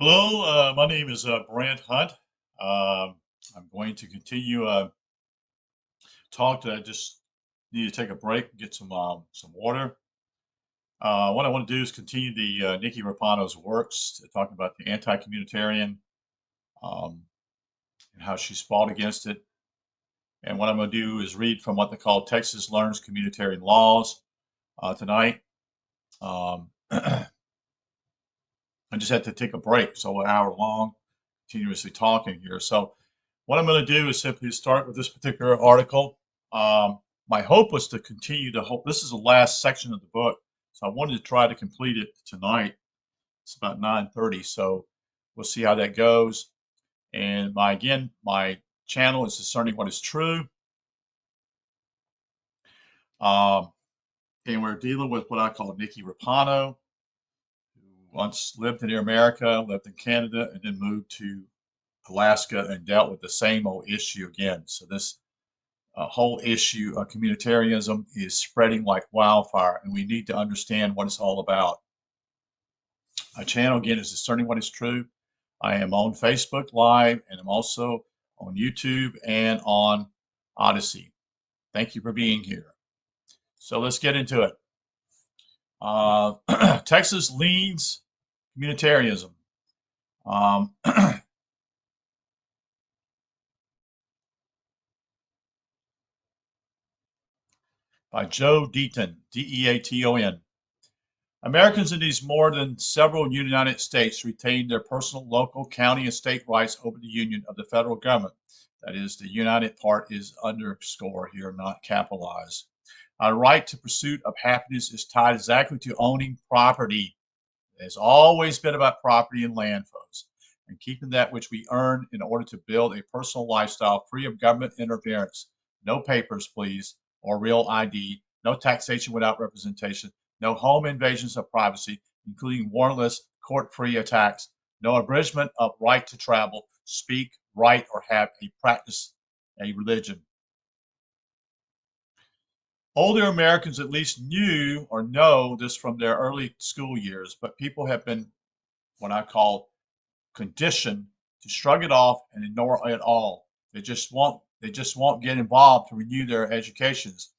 Hello, my name is Brant Hunt. I'm going to continue talk that I just need to take a break and get some water. What I want to do is continue the Nikki Rapano's works, talking about the anti-communitarian um, and how she's fought against it. And what I'm going to do is read from what they call Texas Learns Communitarian Laws tonight. I just had to take a break, so an hour long, continuously talking here. So what I'm going to do is simply start with this particular article. My hope was to continue to hope. This is the last section of the book, so I wanted to try to complete it tonight. It's about 9:30, so we'll see how that goes. And my channel is Discerning What Is True. And we're dealing with what I call Nikki Rapano, who once lived in America, lived in Canada, and then moved to Alaska and dealt with the same old issue again. So this whole issue of communitarianism is spreading like wildfire, and we need to understand what it's all about. My channel, again, is Discerning What Is True. I am on Facebook Live, and I'm also on YouTube and on Odyssey. Thank you for being here. So let's get into it. Texas leans communitarianism. By Joe Deaton, D-E-A-T-O-N. Americans in these more than several United States retain their personal, local, county, and state rights over the union of the federal government. That is, the united part is underscore here, not capitalized. Our right to pursuit of happiness is tied exactly to owning property. It's always been about property and land, folks, and keeping that which we earn in order to build a personal lifestyle free of government interference. No papers, please, or real ID. No taxation without representation. No home invasions of privacy, including warrantless, court-free attacks. No abridgment of right to travel, speak, write, or have a practice a religion. Older Americans at least knew or know this from their early school years, but people have been what I call conditioned to shrug it off and ignore it all. They just won't get involved to renew their educations.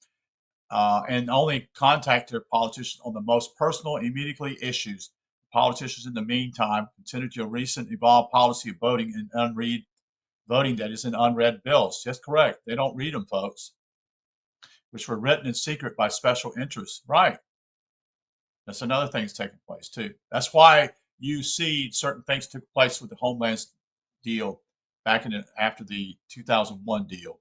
And only contact their politicians on the most personal, immediately issues. Politicians, in the meantime, continue to recent evolved policy of voting that is in unread bills. Yes, correct. They don't read them, folks, which were written in secret by special interests. Right. That's another thing that's taking place too. That's why you see certain things took place with the Homeland deal back after the 2001 deal.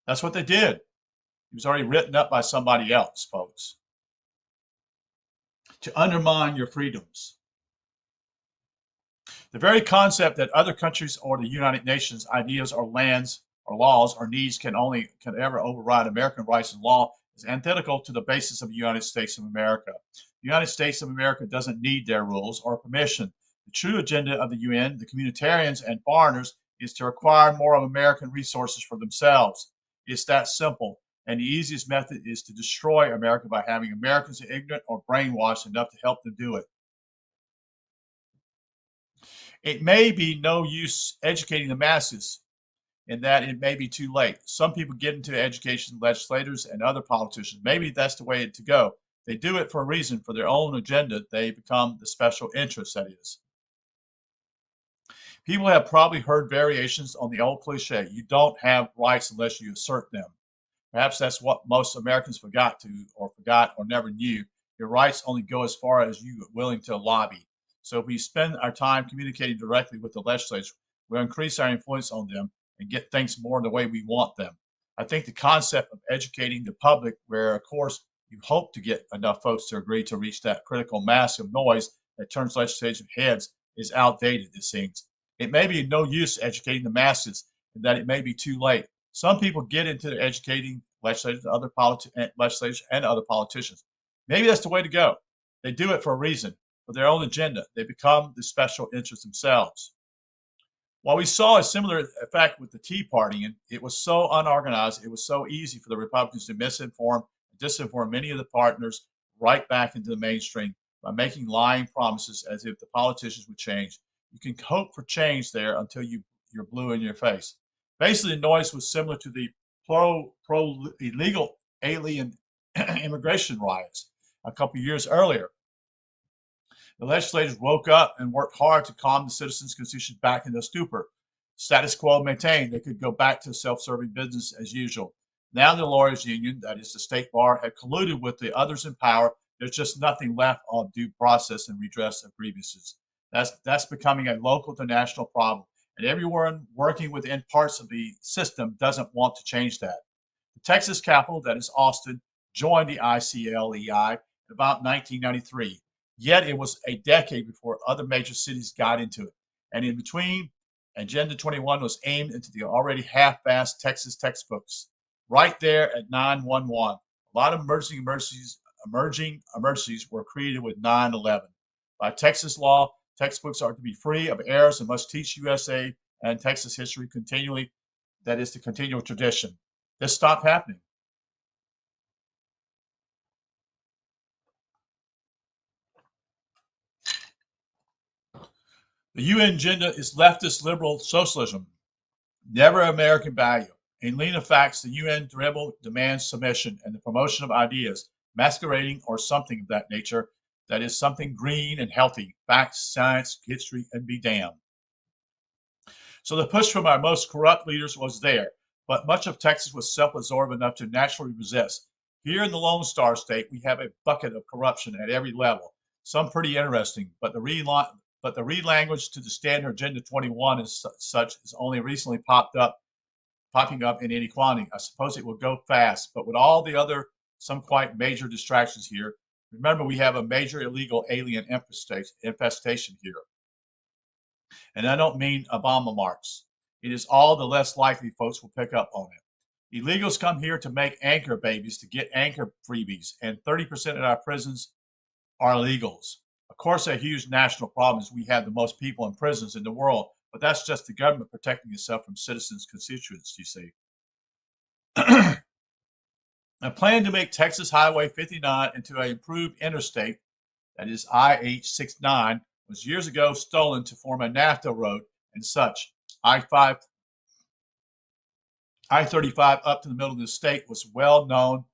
That's what they did. It was already written up by somebody else, folks, to undermine your freedoms. The very concept that other countries or the United Nations ideas or lands or laws or needs can ever override American rights and law is antithetical to the basis of the United States of America. The United States of America doesn't need their rules or permission. The true agenda of the UN, the communitarians and foreigners, is to acquire more of American resources for themselves. It's that simple. And the easiest method is to destroy America by having Americans ignorant or brainwashed enough to help them do it. It may be no use educating the masses in that it may be too late. Some people get into education, legislators and other politicians. Maybe that's the way to go. They do it for a reason, for their own agenda. They become the special interest, that is. People have probably heard variations on the old cliche, you don't have rights unless you assert them. Perhaps that's what most Americans forgot or never knew. Your rights only go as far as you are willing to lobby. So if we spend our time communicating directly with the legislature, we'll increase our influence on them and get things more the way we want them. I think the concept of educating the public, where of course you hope to get enough folks to agree to reach that critical mass of noise that turns legislative heads, is outdated, it seems. It may be no use educating the masses, and that it may be too late. Some people get into educating legislators and other politicians. Maybe that's the way to go. They do it for a reason, for their own agenda. They become the special interests themselves. While we saw a similar effect with the Tea Party, and it was so unorganized, it was so easy for the Republicans to misinform and disinform many of the partners right back into the mainstream by making lying promises as if the politicians would change. You can hope for change there until you're blue in your face. Basically, the noise was similar to the pro illegal alien immigration riots a couple of years earlier. The legislators woke up and worked hard to calm the citizens' constitution back into stupor. Status quo maintained. They could go back to self-serving business as usual. Now the lawyers' union, that is the state bar, had colluded with the others in power. There's just nothing left of due process and redress of grievances. That's becoming a local to national problem, and everyone working within parts of the system doesn't want to change that. The Texas capital, that is Austin, joined the ICLEI in about 1993. Yet it was a decade before other major cities got into it. And in between, Agenda 21 was aimed into the already half-assed Texas textbooks. Right there at 911. A lot of emerging emergencies were created with 9/11. By Texas law, textbooks are to be free of errors and must teach USA and Texas history continually. That is the continual tradition. This stopped happening. The UN agenda is leftist liberal socialism, never American value. In lean of facts, the UN demands submission and the promotion of ideas, masquerading or something of that nature, that is something green and healthy, facts, science, history, and be damned. So the push from our most corrupt leaders was there, but much of Texas was self-absorbed enough to naturally resist. Here in the Lone Star State, we have a bucket of corruption at every level. Some pretty interesting, but the relanguage to the standard Agenda 21 as such is only recently popping up in inequality. I suppose it will go fast, but with all the other, some quite major distractions here, remember we have a major illegal alien infestation here. And I don't mean Obama marks. It is all the less likely folks will pick up on it. Illegals come here to make anchor babies, to get anchor freebies, and 30% of our prisons are illegals. Of course, a huge national problem is we have the most people in prisons in the world, but that's just the government protecting itself from citizens' constituents, you see. A plan to make Texas Highway 59 into an improved interstate, that is IH-69, was years ago stolen to form a NAFTA road and such. I-35 up to the middle of the state was well known.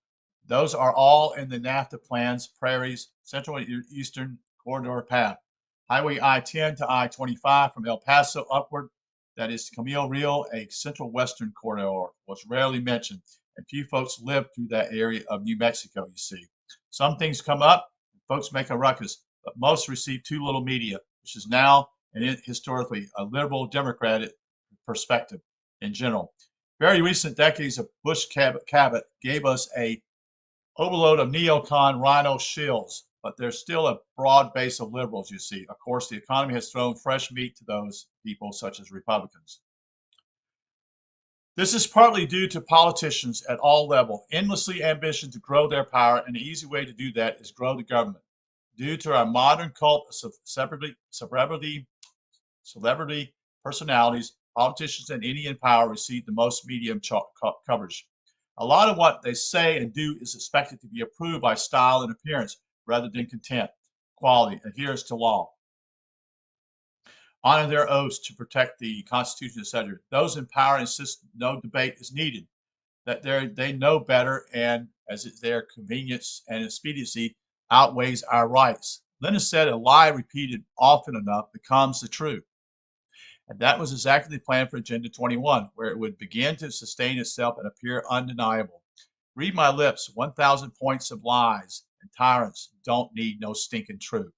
Those are all in the NAFTA plans, prairies, Central Eastern Corridor path. Highway I-10 to I-25 from El Paso upward, that is Camille Rio, a Central Western corridor, was rarely mentioned, and few folks live through that area of New Mexico, you see. Some things come up, and folks make a ruckus, but most receive too little media, which is now and historically a liberal Democratic perspective in general. Very recent decades of Bush Cabot gave us a overload of neocon rhino shills, but there's still a broad base of liberals, you see. Of course, the economy has thrown fresh meat to those people, such as Republicans. This is partly due to politicians at all levels, endlessly ambitious to grow their power, and the easy way to do that is grow the government. Due to our modern cult of celebrity personalities, politicians and any in power receive the most media coverage. A lot of what they say and do is expected to be approved by style and appearance rather than content, quality, adherence to law, honor their oaths to protect the Constitution, etc. Those in power insist no debate is needed, that they know better, and as their convenience and expediency outweighs our rights. Lenin said, a lie repeated often enough becomes the truth. And that was exactly the plan for Agenda 21, where it would begin to sustain itself and appear undeniable. Read my lips, 1,000 points of lies, and tyrants don't need no stinking truth.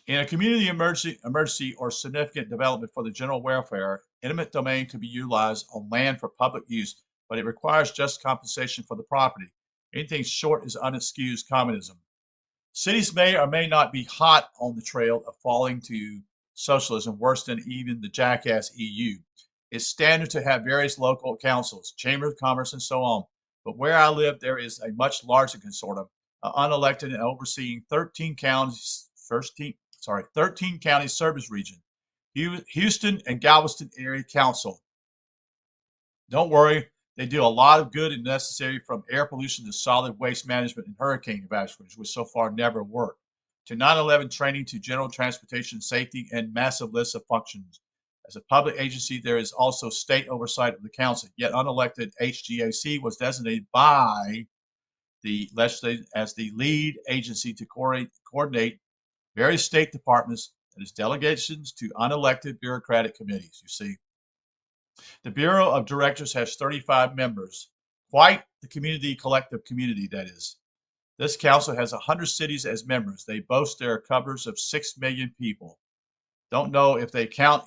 In a community emergency or significant development for the general welfare, eminent domain could be utilized on land for public use, but it requires just compensation for the property. Anything short is unexcused communism. Cities may or may not be hot on the trail of falling to socialism, worse than even the jackass EU. It's standard to have various local councils, chamber of commerce, and so on. But where I live, there is a much larger consortium, unelected and overseeing 13 counties, 13 county service region, Houston and Galveston area council. Don't worry, they do a lot of good and necessary, from air pollution to solid waste management and hurricane evacuation, which so far never worked. to 9/11 training to general transportation safety and massive list of functions. As a public agency, there is also state oversight of the council, yet unelected HGAC was designated by the legislature as the lead agency to coordinate various state departments and its delegations to unelected bureaucratic committees. You see, the Bureau of Directors has 35 members, quite the community collective community that is. This council has 100 cities as members. They boast their covers of 6 million people. Don't know if they count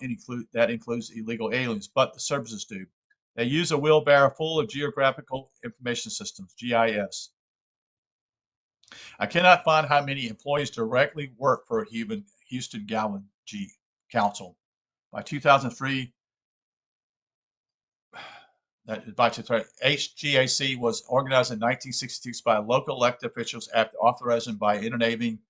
that includes illegal aliens, but the services do. They use a wheelbarrow full of geographical information systems, GIS. I cannot find how many employees directly work for Houston Galvin G Council. By 2003, HGAC was organized in 1966 by local elected officials after authorization by enabling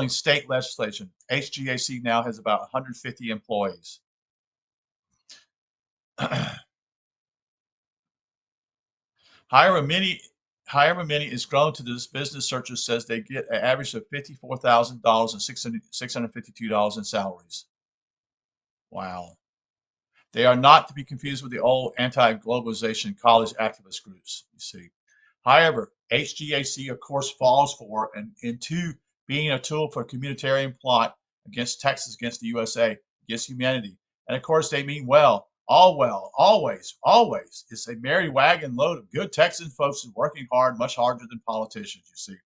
state legislation. HGAC now has about 150 employees. However many is grown to this, business searcher says they get an average of $54,000 and $652 in salaries. Wow. They are not to be confused with the old anti-globalization college activist groups, you see. However, HGAC, of course, falls for and into being a tool for a communitarian plot against Texas, against the USA, against humanity. And of course, they mean well, always. It's a merry wagon load of good Texan folks working hard, much harder than politicians, you see.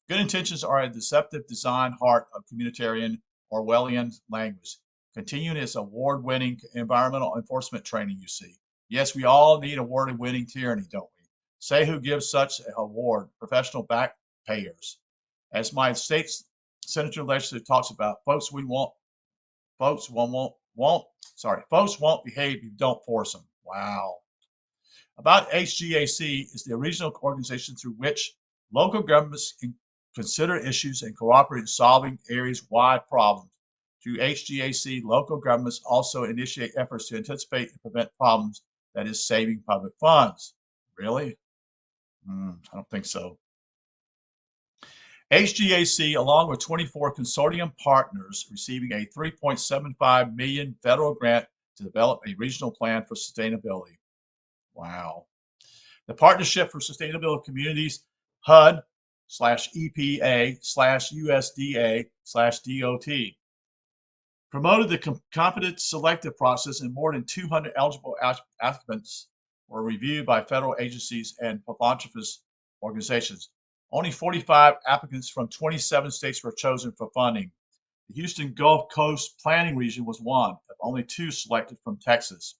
Good intentions are a deceptive design heart of communitarian Orwellian language. Continuing its award-winning environmental enforcement training, you see. Yes, we all need award-winning tyranny, don't we? Say who gives such an award? Professional back payers. As my state senator legislature talks about, folks won't behave if you don't force them. Wow. About HGAC is the original organization through which local governments can consider issues and cooperate in solving areas-wide problems. Through HGAC, local governments also initiate efforts to anticipate and prevent problems, that is, saving public funds. Really? I don't think so. HGAC, along with 24 consortium partners, receiving a $3.75 million federal grant to develop a regional plan for sustainability. Wow. The Partnership for Sustainable Communities, HUD/EPA/USDA/DOT, promoted the competent selective process, and more than 200 eligible applicants were reviewed by federal agencies and philanthropist organizations. Only 45 applicants from 27 states were chosen for funding. The Houston Gulf Coast Planning Region was one of only 2 selected from Texas.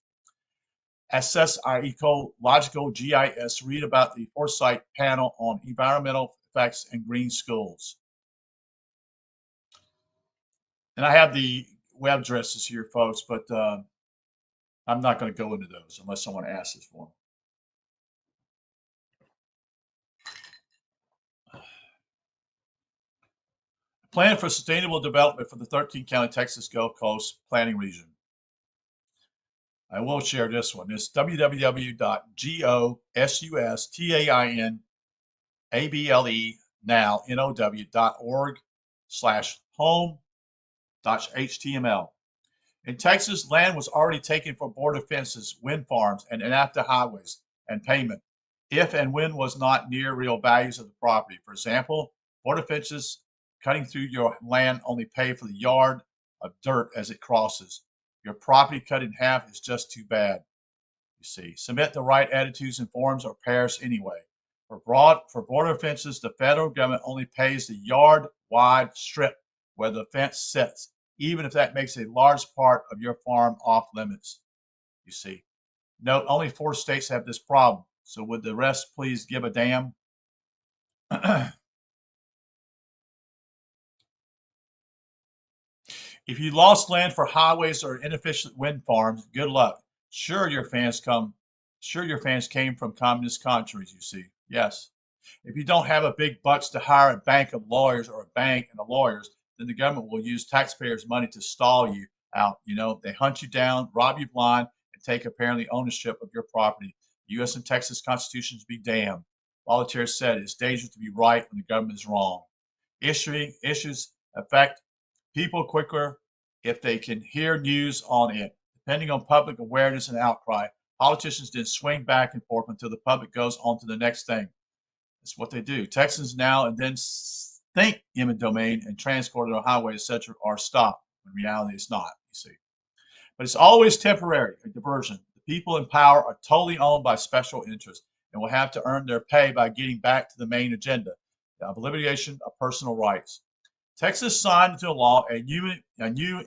Assess our ecological GIS. Read about the Foresight Panel on Environmental Effects and Green Schools. And I have the web addresses here, folks, but I'm not going to go into those unless someone asks us for them. Plan for Sustainable Development for the 13-county Texas Gulf Coast Planning Region. I will share this one. It's www.gosustainablenorg/home.html. In Texas, land was already taken for border fences, wind farms, and after highways and payment, if and when was not near real values of the property. For example, border fences cutting through your land only pay for the yard of dirt as it crosses. Your property cut in half is just too bad. You see, submit the right attitudes and forms or perish anyway. For border fences, the federal government only pays the yard-wide strip where the fence sits, even if that makes a large part of your farm off limits. You see, note only 4 states have this problem. So would the rest please give a damn? If you lost land for highways or inefficient wind farms, good luck. Sure your fans came from communist countries, you see. Yes. If you don't have a big bucks to hire a bank of lawyers or a bank and the lawyers, then the government will use taxpayers' money to stall you out. You know, they hunt you down, rob you blind, and take apparently ownership of your property. The U.S. and Texas constitutions be damned. Voltaire said it's dangerous to be right when the government is wrong. Issues affect people quicker if they can hear news on it. Depending on public awareness and outcry, politicians then swing back and forth until the public goes on to the next thing. That's what they do. Texans now and then think eminent domain and transport on highway, etc., are stopped. In reality, it's not, you see. But it's always temporary, a diversion. The people in power are totally owned by special interests and will have to earn their pay by getting back to the main agenda, the obliteration of personal rights. Texas signed into law a new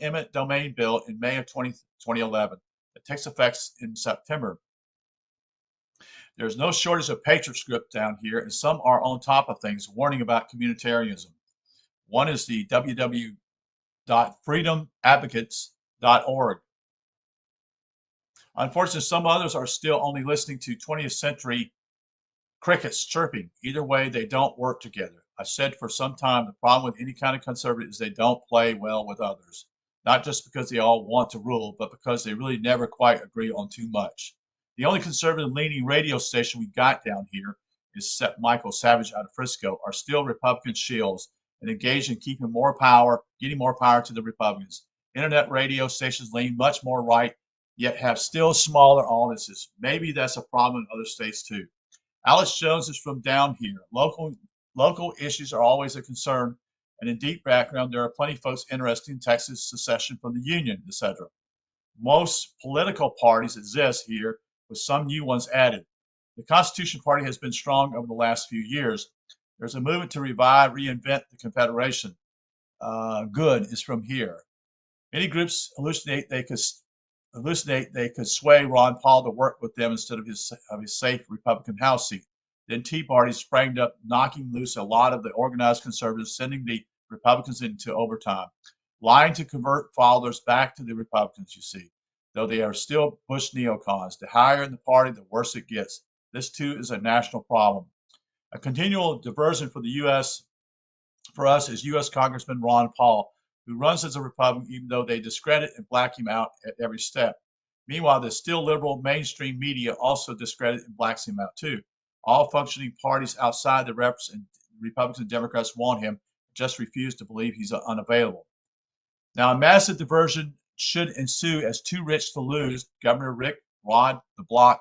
eminent domain bill in May of 2011 that takes effect in September. There's no shortage of patriot script down here, and some are on top of things, warning about communitarianism. One is the www.freedomadvocates.org. Unfortunately, some others are still only listening to 20th century crickets chirping. Either way, they don't work together. I said for some time the problem with any kind of conservative is they don't play well with others. Not just because they all want to rule, but because they really never quite agree on too much. The only conservative-leaning radio station we got down here is Michael Savage out of Frisco, are still Republican shills and engaged in getting more power to the Republicans. Internet radio stations lean much more right, yet have still smaller audiences. Maybe that's a problem in other states too. Alex Jones is from down here. Local issues are always a concern, and in deep background, there are plenty of folks interested in Texas secession from the Union, etc. Most political parties exist here, with some new ones added. The Constitution Party has been strong over the last few years. There's a movement to reinvent the Confederation. Good is from here. Many groups hallucinate they could sway Ron Paul to work with them instead of his safe Republican House seat. Then Tea Party sprang up, knocking loose a lot of the organized conservatives, sending the Republicans into overtime, lying to convert followers back to the Republicans, you see, though they are still Bush neocons. The higher in the party, the worse it gets. This, too, is a national problem. A continual diversion for us is U.S. Congressman Ron Paul, who runs as a Republican even though they discredit and black him out at every step. Meanwhile, the still liberal mainstream media also discredit and blacks him out too. All functioning parties outside the Republicans and Democrats want him, just refuse to believe he's unavailable. Now, a massive diversion should ensue as Too Rich to Lose, Governor Rick Rod the Block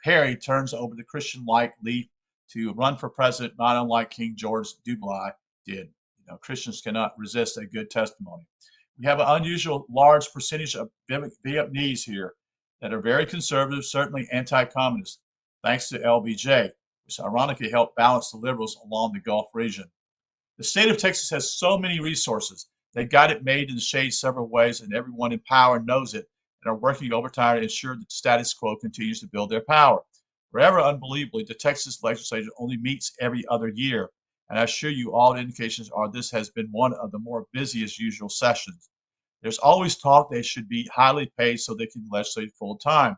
Perry turns over the Christian-like leaf to run for president, not unlike King George Dubois did. Christians cannot resist a good testimony. We have an unusual large percentage of Vietnamese here that are very conservative, certainly anti-communist, thanks to LBJ, which ironically helped balance the liberals along the Gulf region. The state of Texas has so many resources. They got it made in the shade several ways, and everyone in power knows it and are working overtime to ensure that the status quo continues to build their power. Rather unbelievably, the Texas legislature only meets every other year, and I assure you all indications are this has been one of the more busiest usual sessions. There's always talk they should be highly paid so they can legislate full time.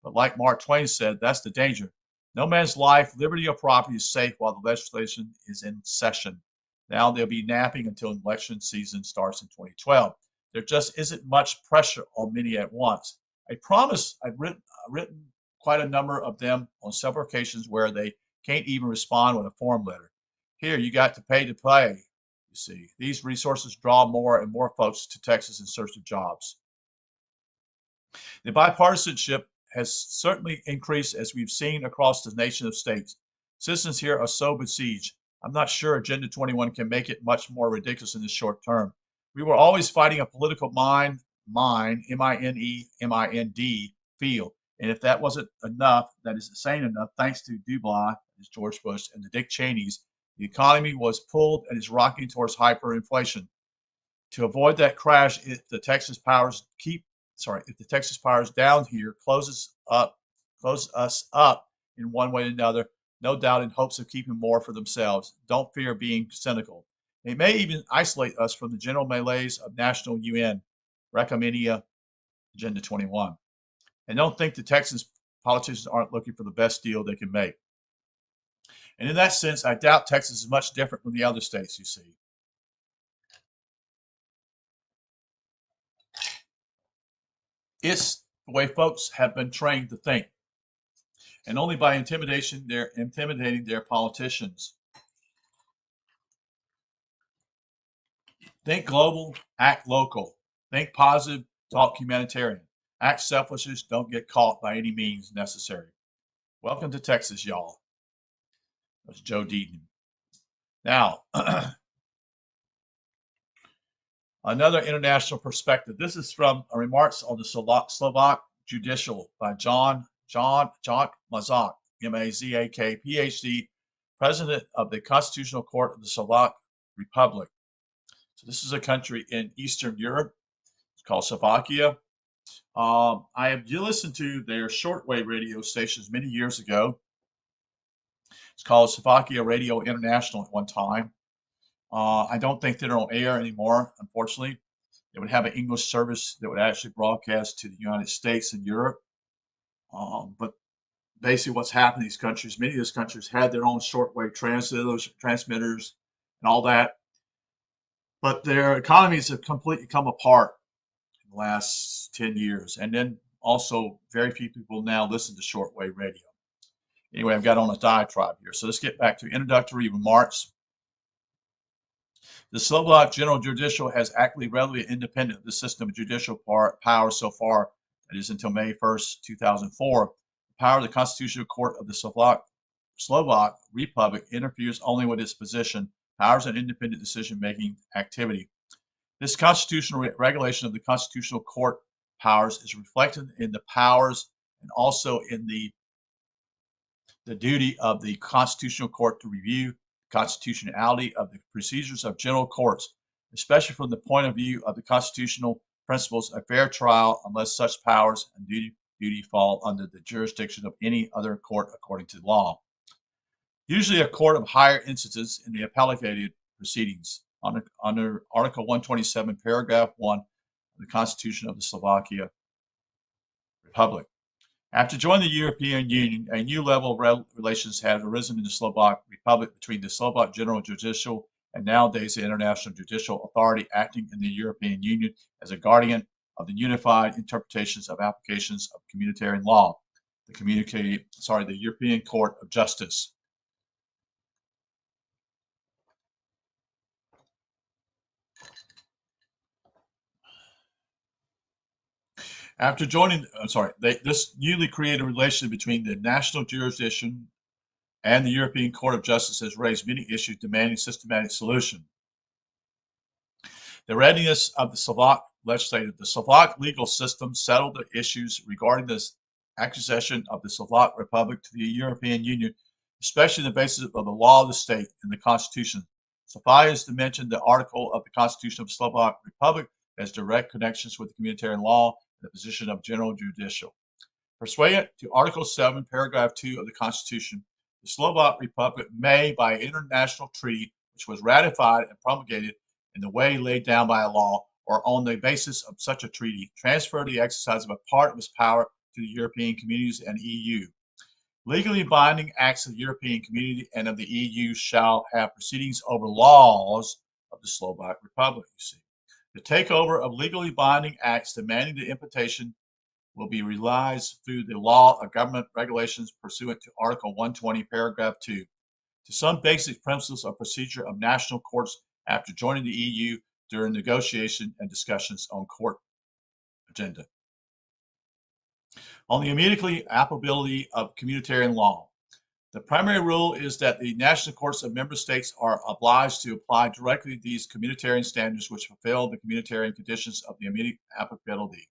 But like Mark Twain said, that's the danger. No man's life, liberty, or property is safe while the legislation is in session. Now they'll be napping until election season starts in 2012. There just isn't much pressure on many at once. I promise I've written quite a number of them on several occasions where they can't even respond with a form letter. Here, you got to pay to play, you see. These resources draw more and more folks to Texas in search of jobs. The bipartisanship has certainly increased as we've seen across the nation of states. Citizens here are so besieged. I'm not sure Agenda 21 can make it much more ridiculous in the short term. We were always fighting a political mind, M-I-N-E-M-I-N-D, field. And if that wasn't enough, that is insane enough, thanks to Dubois, George Bush, and the Dick Cheneys, the economy was pulled and is rocking towards hyperinflation. To avoid that crash, if the Texas powers down here closes us up in one way or another, no doubt in hopes of keeping more for themselves. Don't fear being cynical. They may even isolate us from the general malaise of national UN, Recommenia Agenda 21. And don't think the Texas politicians aren't looking for the best deal they can make. And in that sense, I doubt Texas is much different from the other states, you see. It's the way folks have been trained to think. And only by intimidating their politicians. Think global, act local. Think positive, talk humanitarian. Act selfless, don't get caught by any means necessary. Welcome to Texas, y'all. That's Joe Deaton. Now, another international perspective. This is from remarks on the Slovak judicial by John Mazak, M-A-Z-A-K, PhD, president of the Constitutional Court of the Slovak Republic. So this is a country in Eastern Europe. It's called Slovakia. I have listened to their shortwave radio stations many years ago. It's called Slovakia Radio International at one time. I don't think they're on air anymore, unfortunately. They would have an English service that would actually broadcast to the United States and Europe. But basically what's happened in these countries, many of these countries had their own shortwave transmitters and all that. But their economies have completely come apart in the last 10 years. And then also very few people now listen to shortwave radio. Anyway, I've got on a diatribe here. So let's get back to introductory remarks. The Slovak General Judicial has acted relatively independent of the system of judicial power so far, that is until May 1st, 2004. The power of the Constitutional Court of the Slovak Republic interferes only with its position, powers, and independent decision-making activity. This constitutional regulation of the Constitutional Court powers is reflected in the powers and also in the duty of the Constitutional Court to review constitutionality of the procedures of general courts, especially from the point of view of the constitutional principles of fair trial, unless such powers and duty fall under the jurisdiction of any other court according to law. Usually a court of higher instances in the appellative proceedings under Article 127, Paragraph 1 of the Constitution of the Slovakia Republic. After joining the European Union, a new level of relations have arisen in the Slovak Republic between the Slovak General Judicial and nowadays the International Judicial Authority acting in the European Union as a guardian of the unified interpretations of applications of communitarian law, the European Court of Justice. After joining, this newly created relation between the national jurisdiction and the European Court of Justice has raised many issues demanding systematic solution. The readiness of the Slovak legislature, the Slovak legal system settled the issues regarding this accession of the Slovak Republic to the European Union, especially the basis of the law of the state and the Constitution. Suffice to mention the article of the Constitution of the Slovak Republic has direct connections with the communitarian law and the position of general judicial. Pursuant to Article 7, Paragraph 2 of the Constitution, the Slovak Republic may, by international treaty, which was ratified and promulgated in the way laid down by a law, or on the basis of such a treaty, transfer the exercise of a part of its power to the European communities and EU. Legally binding acts of the European community and of the EU shall have proceedings over laws of the Slovak Republic, you see. The takeover of legally binding acts demanding the implementation will be realized through the law of government regulations pursuant to Article 120, Paragraph 2, to some basic principles of procedure of national courts after joining the EU during negotiation and discussions on court agenda. On the immediately applicability of communitarian law, the primary rule is that the national courts of member states are obliged to apply directly these communitarian standards which fulfill the communitarian conditions of the immediate applicability.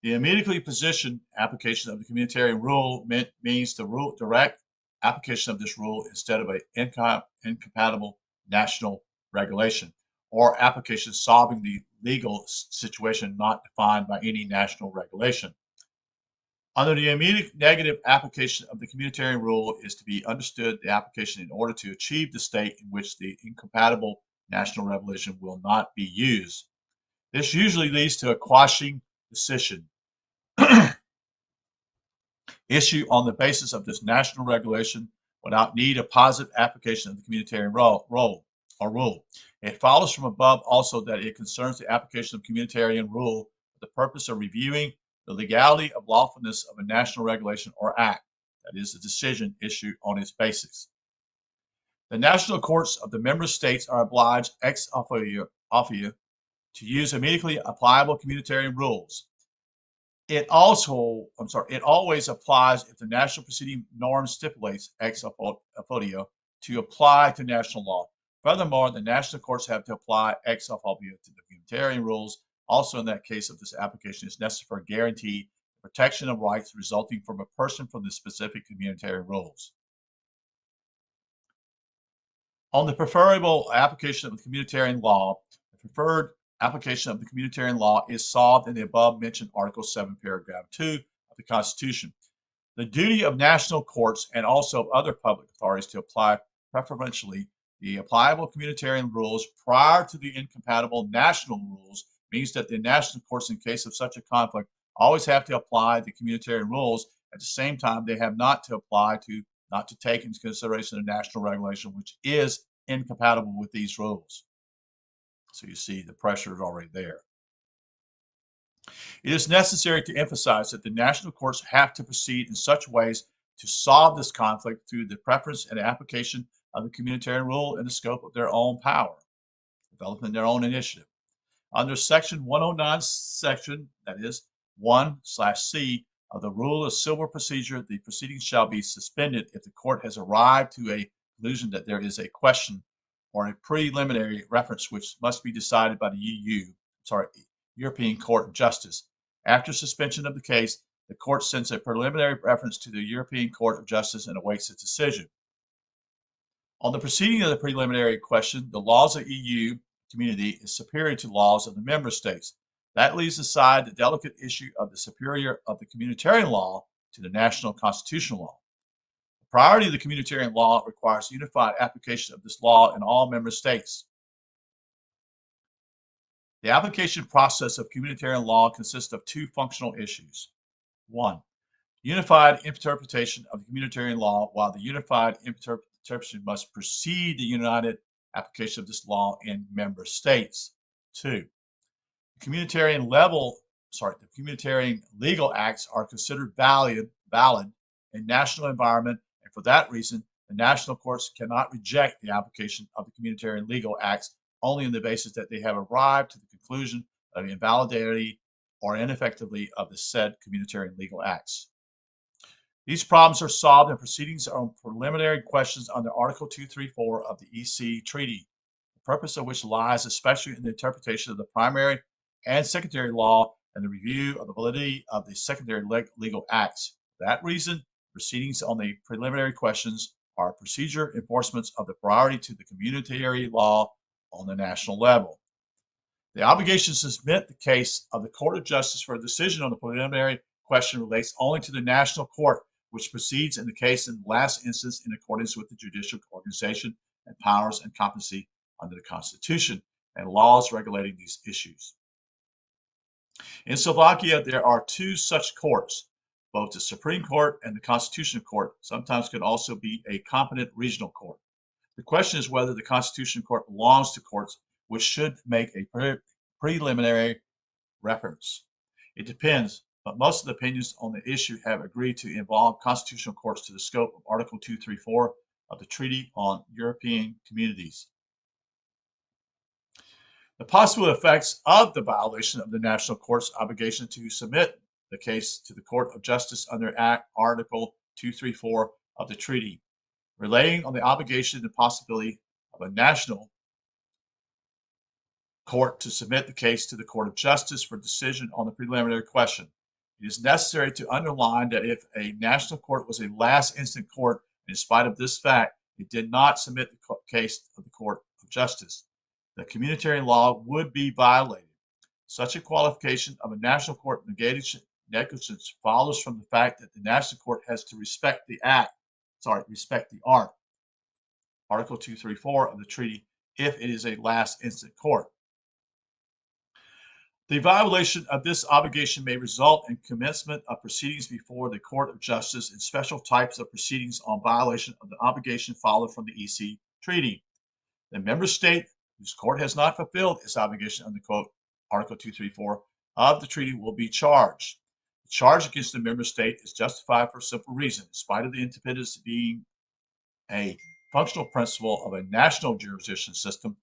The immediately positioned application of the communitarian rule means the direct application of this rule instead of an incompatible national regulation or application solving the legal situation not defined by any national regulation. Under the immediate negative application of the communitarian rule is to be understood the application in order to achieve the state in which the incompatible national regulation will not be used. This usually leads to a quashing decision issue on the basis of this national regulation without need of positive application of the communitarian rule. It follows from above also that it concerns the application of communitarian rule for the purpose of reviewing the legality of lawfulness of a national regulation or act, that is, the decision issued on its basis. The national courts of the member states are obliged ex Althea to use immediately applicable communitarian rules. It always applies if the national proceeding norm stipulates ex officio to apply to national law. Furthermore, the national courts have to apply ex officio to the communitarian rules. Also, in that case, if this application is necessary for guarantee the protection of rights resulting from a person from the specific communitarian rules. On the preferable application of the communitarian law, the preferred application of the communitarian law is solved in the above mentioned Article 7, Paragraph 2 of the Constitution. The duty of national courts and also of other public authorities to apply preferentially the applicable communitarian rules prior to the incompatible national rules means that the national courts, in case of such a conflict, always have to apply the communitarian rules. At the same time, they have not to take into consideration the national regulation, which is incompatible with these rules. So you see the pressure is already there. It is necessary to emphasize that the national courts have to proceed in such ways to solve this conflict through the preference and application of the communitarian rule in the scope of their own power, developing their own initiative. Under Section 109, that is 1/C of the Rule of Civil Procedure, the proceedings shall be suspended if the court has arrived to a conclusion that there is a question or a preliminary reference which must be decided by the European Court of Justice. After suspension of the case, the court sends a preliminary reference to the European Court of Justice and awaits its decision. On the proceeding of the preliminary question, the laws of EU community is superior to laws of the member states. That leaves aside the delicate issue of the superior of the communitarian law to the national constitutional law. The priority of the communitarian law requires unified application of this law in all member states. The application process of communitarian law consists of two functional issues. One, unified interpretation of the communitarian law, while the unified interpretation must precede the united application of this law in member states. Two, the communitarian legal acts are considered valid in national environment, and for that reason, the national courts cannot reject the application of the communitarian legal acts only on the basis that they have arrived to the conclusion of invalidity or ineffectively of the said communitarian legal acts. These problems are solved in proceedings on preliminary questions under Article 234 of the EC Treaty, the purpose of which lies especially in the interpretation of the primary and secondary law and the review of the validity of the secondary legal acts. For that reason, proceedings on the preliminary questions are procedure enforcements of the priority to the communitarian law on the national level. The obligation to submit the case of the Court of Justice for a decision on the preliminary question relates only to the national court, which proceeds in the case in the last instance in accordance with the judicial organization and powers and competency under the Constitution and laws regulating these issues. In Slovakia, there are two such courts, both the Supreme Court and the Constitutional Court. Sometimes can also be a competent regional court. The question is whether the Constitutional Court belongs to courts which should make a preliminary reference. It depends, but most of the opinions on the issue have agreed to involve constitutional courts to the scope of Article 234 of the Treaty on European Communities. The possible effects of the violation of the national court's obligation to submit the case to the Court of Justice under Article 234 of the treaty, relating on the obligation and possibility of a national court to submit the case to the Court of Justice for decision on the preliminary question. It is necessary to underline that if a national court was a last instant court, in spite of this fact, it did not submit the case to the Court of Justice, the communitarian law would be violated. Such a qualification of a national court negligence follows from the fact that the national court has to respect the art, Article 234 of the treaty, if it is a last instant court. The violation of this obligation may result in commencement of proceedings before the Court of Justice and special types of proceedings on violation of the obligation followed from the EC Treaty. The member state whose court has not fulfilled its obligation under Article 234 of the treaty will be charged. The charge against the member state is justified for a simple reason. In spite of the independence being a functional principle of a national jurisdiction system,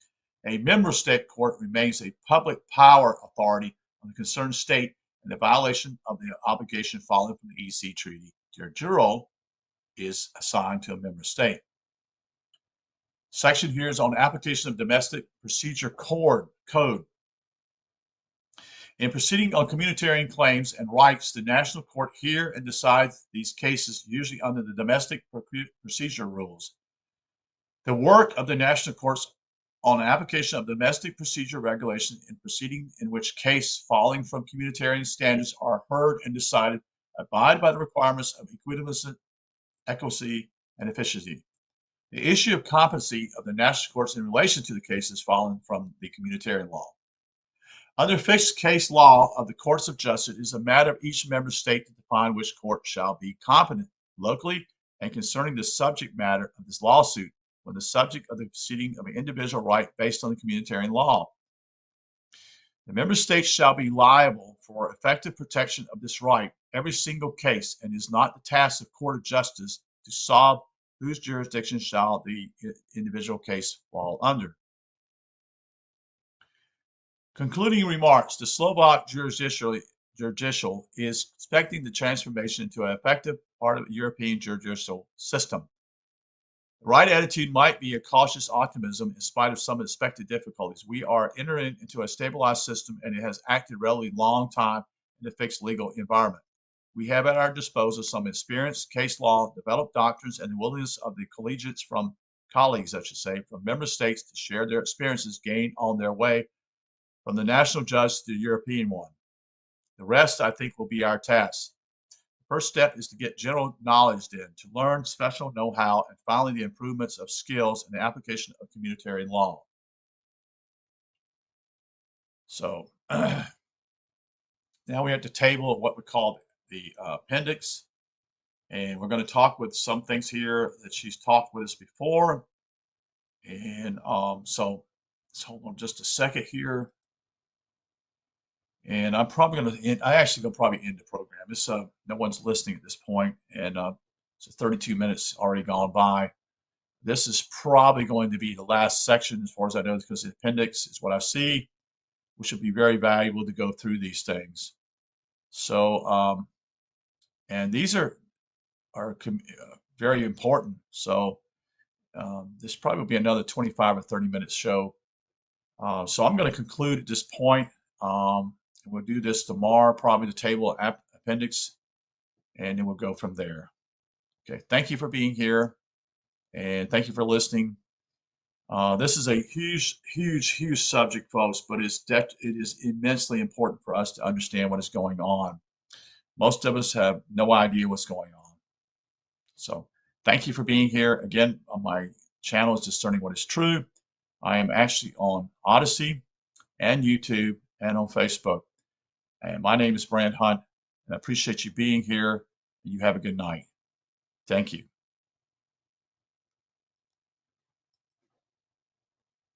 A member state court remains a public power authority on the concerned state in the violation of the obligation following from the EC Treaty. Their juror is assigned to a member state. Section here is on application of domestic procedure code. In proceeding on communitarian claims and rights, the national court hears and decides these cases usually under the domestic procedure rules. The work of the national courts on application of domestic procedure regulation in proceeding in which case falling from communitarian standards are heard and decided abide by the requirements of equivalency, equity, and efficiency. The issue of competency of the national courts in relation to the cases falling from the communitarian law. Under fixed case law of the courts of justice, it is a matter of each member state to define which court shall be competent locally and concerning the subject matter of this lawsuit when the subject of the proceeding of an individual right based on the communitarian law. The member states shall be liable for effective protection of this right every single case, and is not the task of court of justice to solve whose jurisdiction shall the individual case fall under. Concluding remarks, the Slovak judicial is expecting the transformation into an effective part of the European judicial system. The right attitude might be a cautious optimism in spite of some expected difficulties. We are entering into a stabilized system, and it has acted relatively long time in a fixed legal environment. We have at our disposal some experience, case law, developed doctrines, and the willingness of the collegiates from colleagues, I should say, from member states to share their experiences gained on their way from the national judge to the European one. The rest, I think, will be our task. The first step is to get general knowledge then, to learn special know-how, and finally the improvements of skills in the application of communitarian law. So now we have to table what we call the appendix, and we're going to talk with some things here that she's talked with us before. And so let's hold on just a second here. And I'm probably going to end, I actually going to probably end the program. It's no one's listening at this point, and so 32 minutes already gone by. This is probably going to be the last section as far as I know, because the appendix is what I see, which would be very valuable to go through these things. So, and these are very important. So this probably will be another 25 or 30 minute show. So I'm going to conclude at this point. We'll do this tomorrow, probably the table appendix, and then we'll go from there. Okay, thank you for being here, and thank you for listening. This is a huge subject, folks, but it is immensely important for us to understand what is going on. Most of us have no idea what's going on. So thank you for being here. Again, on my channel is Discerning What Is True. I am actually on Odyssey and YouTube and on Facebook. And my name is Brand Hunt, and I appreciate you being here. You have a good night. Thank you.